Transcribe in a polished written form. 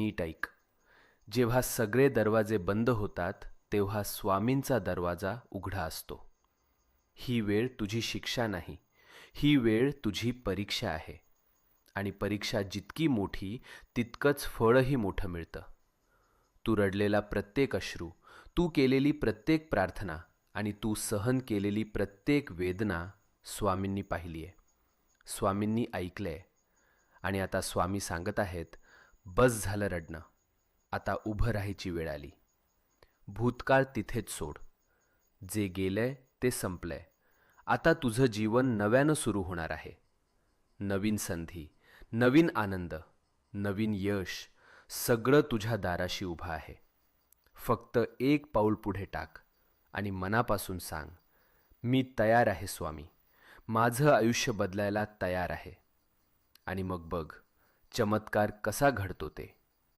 नीट ऐक. जेव्हा सगळे दरवाजे बंद होतात तेव्हा स्वामींचा दरवाजा उघडा असतो. ही वेळ तुझी शिक्षा नाही, ही वेळ तुझी परीक्षा आहे. आणि परीक्षा जितकी मोठी तितकंच फळही मोठं मिळतं. तू रडलेला प्रत्येक अश्रू, तू केलेली प्रत्येक प्रार्थना आणि तू सहन केलेली प्रत्येक वेदना स्वामींनी पाहिली आहे, स्वामींनी ऐकलंय. आणि आता स्वामी सांगत आहेत, बस झालं रडणं, आता उभं राहायची वेळ आली. भूतकाळ तिथेच सोड. जे गेलंय ते संपलंय. आता तुझं जीवन नव्यानं सुरू होणार आहे. नवीन संधी, नवीन आनंद, नवीन यश, सगळं तुझ्या दाराशी उभं आहे. फक्त एक पाऊल पुढे टाक आणि मनापासून सांग, मी तयार आहे स्वामी, माझं आयुष्य बदलायला तयार आहे. आणि मग बघ चमत्कार कसा घडतो ते.